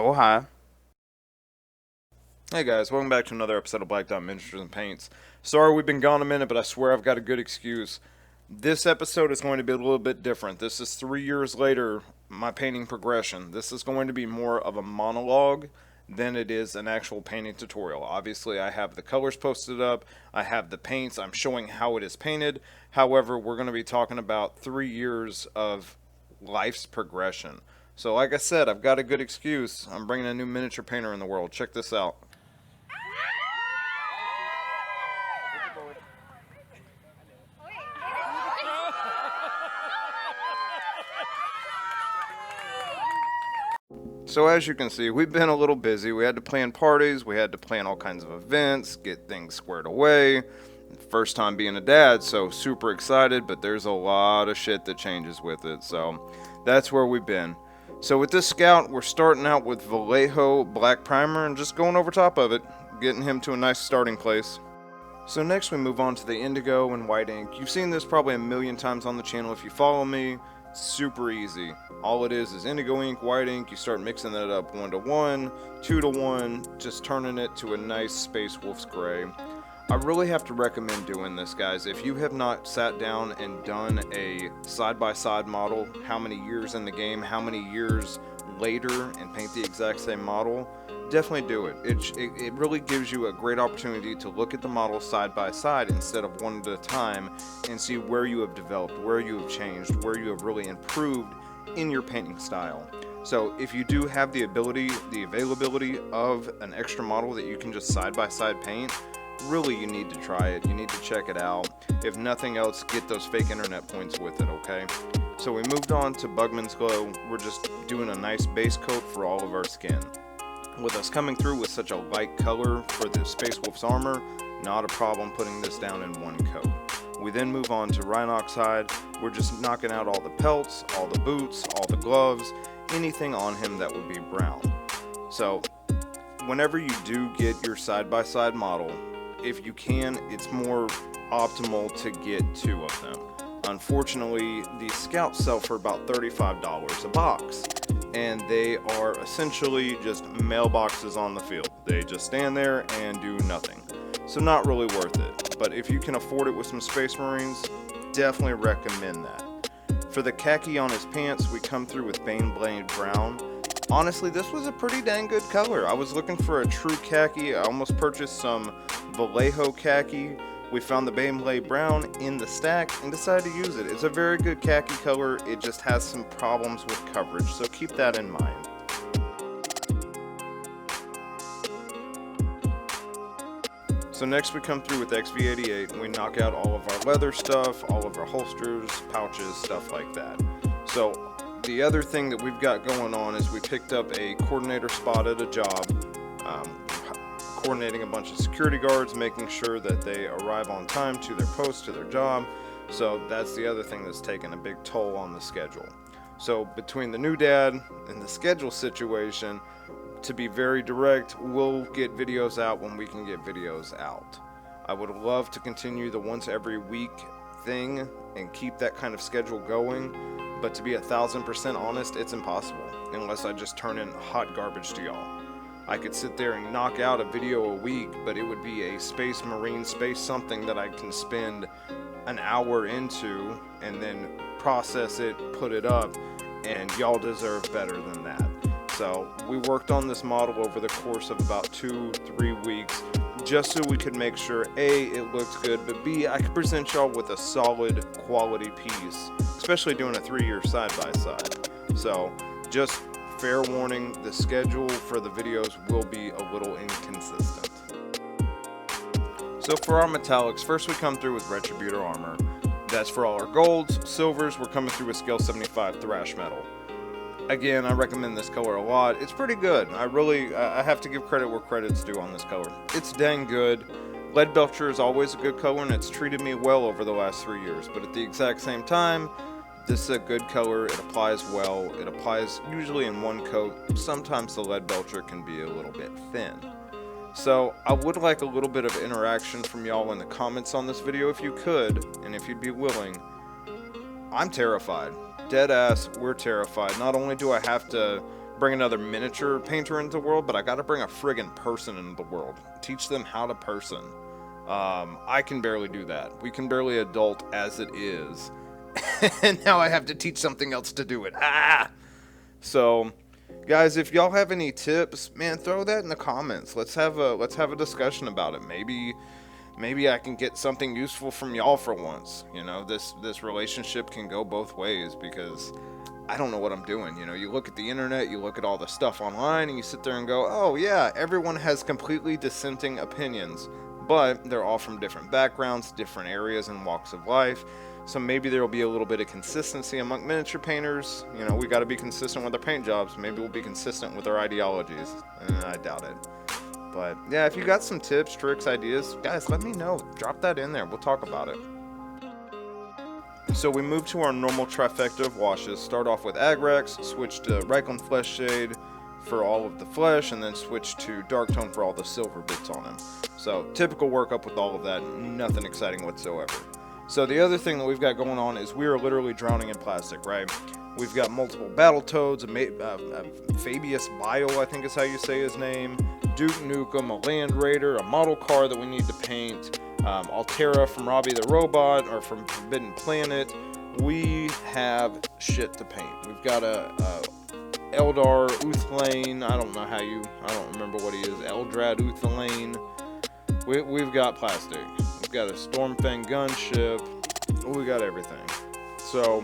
Oh, hi. Hey guys, welcome back to another episode of Blackdot Miniatures and Paints. Sorry we've been gone a minute, but I swear I've got a good excuse. This episode is going to be a little bit different. This is 3 years later, my painting progression. This is going to be more of a monologue than it is an actual painting tutorial. Obviously, I have the colors posted up, I have the paints, I'm showing how it is painted. However, we're going to be talking about 3 years of life's progression. So like I said, I've got a good excuse. I'm bringing a new miniature painter in the world. Check this out. So as you can see, we've been a little busy. We had to plan parties, we had to plan all kinds of events, get things squared away. First time being a dad, so super excited, but there's a lot of shit that changes with it. So that's where we've been. So with this scout, we're starting out with Vallejo Black Primer and just going over top of it, getting him to a nice starting place. So next we move on to the Indigo and White Ink. You've seen this probably a million times on the channel if you follow me. It's super easy. All it is Indigo Ink, White Ink. You start mixing that up 1 to 1, 2 to 1, just turning it to a nice Space Wolf's Gray. I really have to recommend doing this, guys. If you have not sat down and done a side-by-side model, how many years in the game, how many years later, and paint the exact same model, definitely do it. It really gives you a great opportunity to look at the model side by side instead of one at a time and see where you have developed, where you have changed, where you have really improved in your painting style. So if you do have the ability, the availability of an extra model that you can just side by side paint, really you need to try it. You need to check it out. If nothing else, get those fake internet points with it, okay? So we moved on to Bugman's Glow. We're just doing a nice base coat for all of our skin. With us coming through with such a light color for the Space Wolf's armor, not a problem putting this down in one coat. We then move on to Rhinox hide. We're just knocking out all the pelts, all the boots, all the gloves, anything on him that would be brown. So whenever you do get your side-by-side model, if you can, it's more optimal to get 2 of them. Unfortunately, these scouts sell for about $35 a box, and they are essentially just mailboxes on the field. They just stand there and do nothing. So not really worth it. But if you can afford it with some Space Marines, definitely recommend that. For the khaki on his pants, we come through with Baneblade Brown. Honestly, this was a pretty dang good color. I was looking for a true khaki. I almost purchased some Vallejo khaki. We found the Baneblade Brown in the stack and decided to use it. It's a very good khaki color. It just has some problems with coverage, so keep that in mind. So next we come through with XV88 and we knock out all of our leather stuff, all of our holsters, pouches, stuff like that. So the other thing that we've got going on is we picked up a coordinator spot at a job, coordinating a bunch of security guards, making sure that they arrive on time to their post, to their job. So that's the other thing that's taken a big toll on the schedule. So between the new dad and the schedule situation, to be very direct, we'll get videos out when we can get videos out. I would love to continue the once every week thing and keep that kind of schedule going, but to be 1000% honest, it's impossible unless I just turn in hot garbage to y'all. I could sit there and knock out a video a week, but it would be a Space Marine, space something that I can spend an hour into and then process it, put it up, and y'all deserve better than that. So we worked on this model over the course of about 2-3 weeks, just so we could make sure A, it looks good, but B, I could present y'all with a solid quality piece, especially doing a 3-year side-by-side. So just fair warning, the schedule for the videos will be a little inconsistent. So for our metallics, first we come through with Retributer Armour. That's for all our golds. Silvers, we're coming through with S75 Thrash Metal. Again, I recommend this color a lot. It's pretty good. I have to give credit where credit's due on this color. It's dang good. Leadbelcher is always a good color, and it's treated me well over the last 3 years. But at the exact same time, this is a good color. It applies well. It applies usually in one coat. Sometimes the Leadbelcher can be a little bit thin. So I would like a little bit of interaction from y'all in the comments on this video if you could, and if you'd be willing. I'm terrified. Dead ass, we're terrified. Not only do I have to bring another miniature painter into the world, but I gotta bring a friggin' person into the world. Teach them how to person. I can barely do that. We can barely adult as it is. And now I have to teach something else to do it. So, guys, if y'all have any tips, man, throw that in the comments. Let's have a discussion about it. Maybe I can get something useful from y'all for once. You know, this relationship can go both ways, because I don't know what I'm doing. You know, you look at the internet, you look at all the stuff online, and you sit there and go, oh yeah, everyone has completely dissenting opinions, but they're all from different backgrounds, different areas and walks of life. So maybe there will be a little bit of consistency among miniature painters. You know, we got to be consistent with our paint jobs. Maybe we'll be consistent with our ideologies. I doubt it. But yeah, if you got some tips, tricks, ideas, guys, let me know. Drop that in there. We'll talk about it. So we move to our normal trifecta of washes. Start off with Agrax, switch to Reikland Fleshwash for all of the flesh, and then switch to Dark Tone for all the silver bits on him. So typical workup with all of that. Nothing exciting whatsoever. So the other thing that we've got going on is we are literally drowning in plastic, right? We've got multiple Battletoads, Fabius Bile, I think is how you say his name, Duke Nukem, a Land Raider, a model car that we need to paint, Altera from Robbie the Robot, or from Forbidden Planet. We have shit to paint. We've got a Eldar Uthlane, I don't remember what he is, Eldrad Uthlane. We've got plastic. We've got a Stormfang gunship. We got everything. So,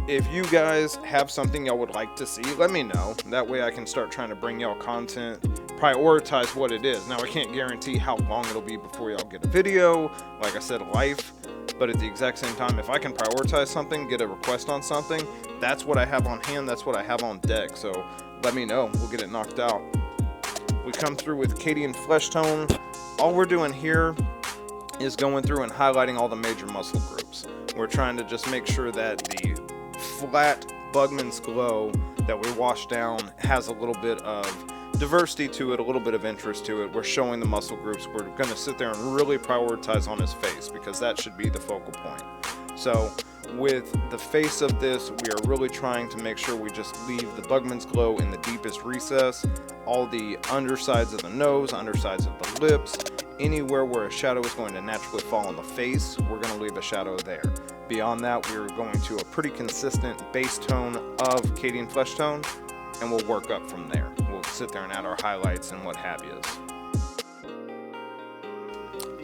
if you guys have something y'all would like to see, let me know. That way I can start trying to bring y'all content, prioritize what it is. Now, I can't guarantee how long it'll be before y'all get a video. Like I said, life. But at the exact same time, if I can prioritize something, get a request on something, that's what I have on hand, that's what I have on deck. So, let me know. We'll get it knocked out. We come through with Cadian Fleshtone. All we're doing here is going through and highlighting all the major muscle groups. We're trying to just make sure that the flat Bugman's glow that we wash down has a little bit of diversity to it, a little bit of interest to it. We're showing the muscle groups. We're going to sit there and really prioritize on his face, because that should be the focal point. So with the face of this, we are really trying to make sure we just leave the Bugman's glow in the deepest recess. All the undersides of the nose, undersides of the lips, anywhere where a shadow is going to naturally fall on the face, we're going to leave a shadow there. Beyond that, we're going to a pretty consistent base tone of Cadian Fleshtone, and we'll work up from there. We'll sit there and add our highlights and what have yous.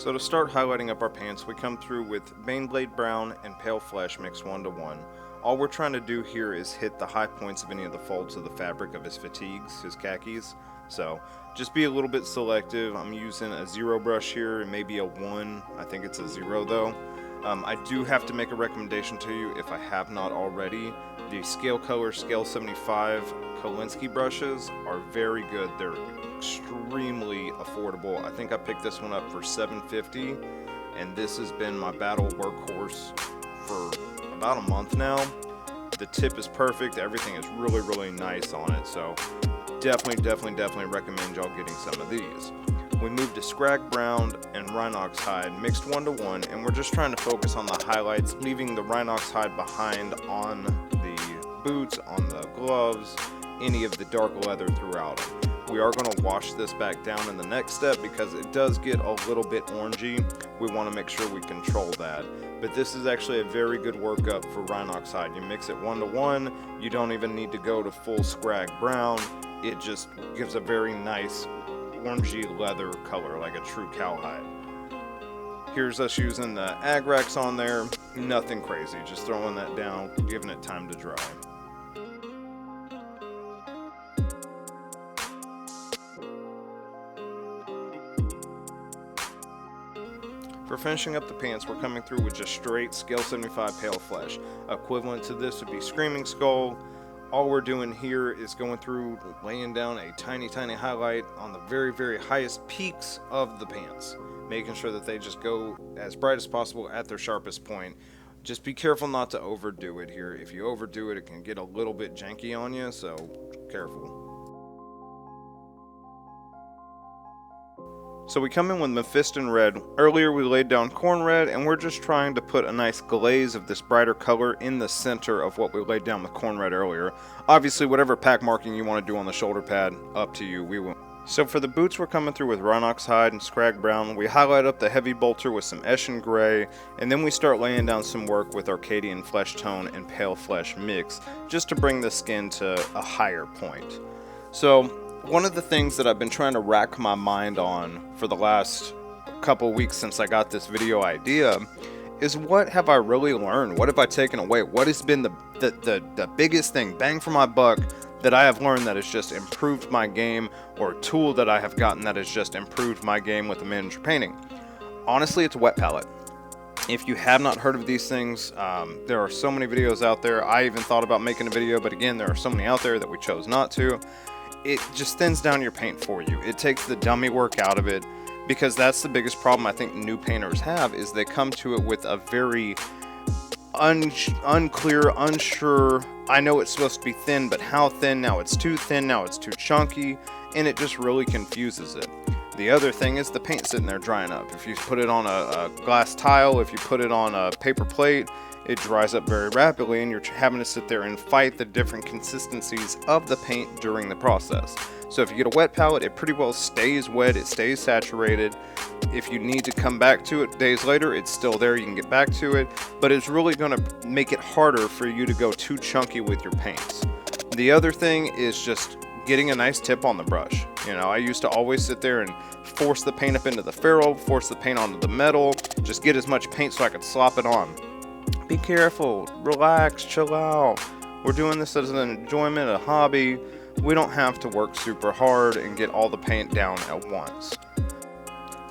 So to start highlighting up our pants, we come through with Baneblade Brown and Pale Flesh mixed 1-to-1. All we're trying to do here is hit the high points of any of the folds of the fabric of his fatigues, his khakis. So just be a little bit selective. I'm using a 0 brush here, and maybe a 1. I think it's a 0 though. I do have to make a recommendation to you, if I have not already. The Scale Color Scale 75 Kolinsky brushes are very good. They're extremely affordable. I think I picked this one up for $7.50, and this has been my battle workhorse for about a month now. The tip is perfect. Everything is really, really nice on it. So definitely recommend y'all getting some of these. We moved to Skrag Brown and Rhinox hide mixed 1-to-1, and we're just trying to focus on the highlights, leaving the Rhinox hide behind on the boots, on the gloves, any of the dark leather throughout them. We are going to wash this back down in the next step because it does get a little bit orangey. We want to make sure we control that. But this is actually a very good workup for Rhinox hide. You mix it 1-to-1, you don't even need to go to full Skrag Brown. It just gives a very nice orangey leather color, like a true cowhide. Here's us using the Agrax on there. Nothing crazy, just throwing that down, giving it time to dry. For finishing up the pants, we're coming through with just straight Scale 75 Pale Flesh. Equivalent to this would be Screaming Skull. All we're doing here is going through, laying down a tiny highlight on the very highest peaks of the pants, making sure that they just go as bright as possible at their sharpest point. Just be careful not to overdo it here. If you overdo it, it can get a little bit janky on you, so careful. So we come in with Mepheston Red. Earlier we laid down Corn Red, and we're just trying to put a nice glaze of this brighter color in the center of what we laid down with Corn Red earlier. Obviously, whatever pack marking you want to do on the shoulder pad, up to you. We will. So for the boots, we're coming through with Rhinox Hide and Skrag Brown. We highlight up the heavy bolter with some Eshin Grey, and then we start laying down some work with our Cadian Fleshtone and Pale Flesh mix, just to bring the skin to a higher point. So one of the things that I've been trying to rack my mind on for the last couple weeks since I got this video idea is, what have I really learned? What have I taken away? What has been the biggest thing, bang for my buck, that I have learned that has just improved my game, or a tool that I have gotten that has just improved my game with the miniature painting? Honestly, it's wet palette. If you have not heard of these things, there are so many videos out there. I even thought about making a video, but again, there are so many out there that we chose not to. It just thins down your paint for you. It takes the dummy work out of it, because that's the biggest problem I think new painters have, is they come to it with a very unclear, unsure, I know it's supposed to be thin, but how thin? Now it's too thin, now it's too chunky, and it just really confuses it. The other thing is the paint sitting there drying up. If you put it on a glass tile, if you put it on a paper plate, it dries up very rapidly, and you're having to sit there and fight the different consistencies of the paint during the process. So if you get a wet palette, it pretty well stays wet, it stays saturated. If you need to come back to it days later, it's still there, you can get back to it, but it's really going to make it harder for you to go too chunky with your paints. The other thing is just getting a nice tip on the brush. You know, I used to always sit there and force the paint up into the ferrule, force the paint onto the metal, just get as much paint so I could slop it on. Be careful, relax, chill out. We're doing this as an enjoyment, a hobby. We don't have to work super hard and get all the paint down at once.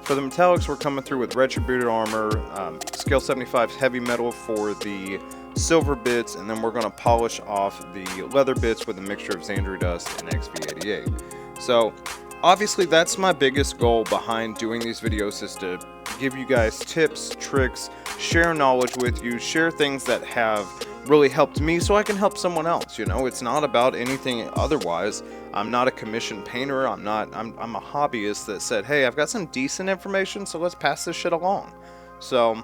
For the metallics, we're coming through with Retributer Armour, Scale 75 Heavy Metal for the silver bits, and then we're going to polish off the leather bits with a mixture of Zadri dust and XV88. So obviously that's my biggest goal behind doing these videos, is to give you guys tips, tricks, share knowledge with you, share things that have really helped me so I can help someone else. You know, it's not about anything otherwise. I'm not a commissioned painter. I'm a hobbyist that said, hey, I've got some decent information, so let's pass this shit along. So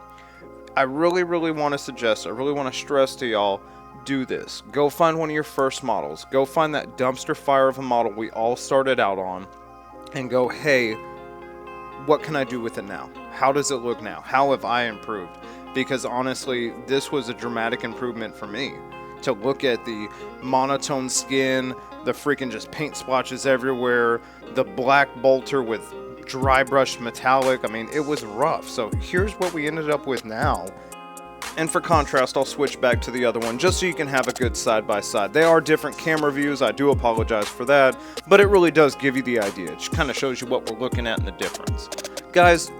I really want to suggest, I really want to stress to y'all, do this. Go find one of your first models. Go find that dumpster fire of a model we all started out on, and go, hey, what can I do with it now? How does it look now? How have I improved? Because honestly, this was a dramatic improvement for me. To look at the monotone skin, the freaking just paint splotches everywhere, the black bolter with dry brushed metallic, I mean, it was rough. So here's what we ended up with now. And for contrast, I'll switch back to the other one just so you can have a good side-by-side. They are different camera views, I do apologize for that, but it really does give you the idea. It just kind of shows you what we're looking at and the difference. Guys,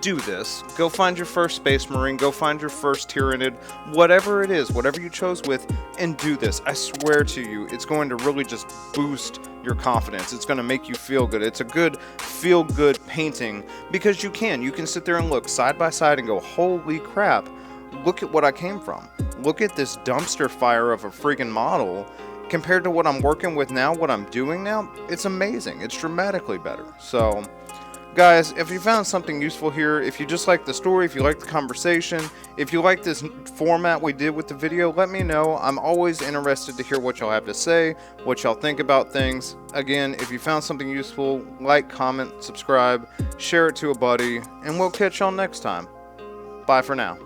do this. Go find your first Space Marine, go find your first Tyranid, whatever it is, whatever you chose with, and do this. I swear to you, it's going to really just boost your confidence. It's going to make you feel good. It's a good feel-good painting, because you can sit there and look side by side and go, holy crap, look at what I came from. Look at this dumpster fire of a freaking model compared to what I'm working with now, what I'm doing now. It's amazing. It's dramatically better. So guys, if you found something useful here, if you just like the story, if you like the conversation, if you like this format we did with the video, let me know. I'm always interested to hear what y'all have to say, what y'all think about things. Again, if you found something useful, like, comment, subscribe, share it to a buddy, and we'll catch y'all next time. Bye for now.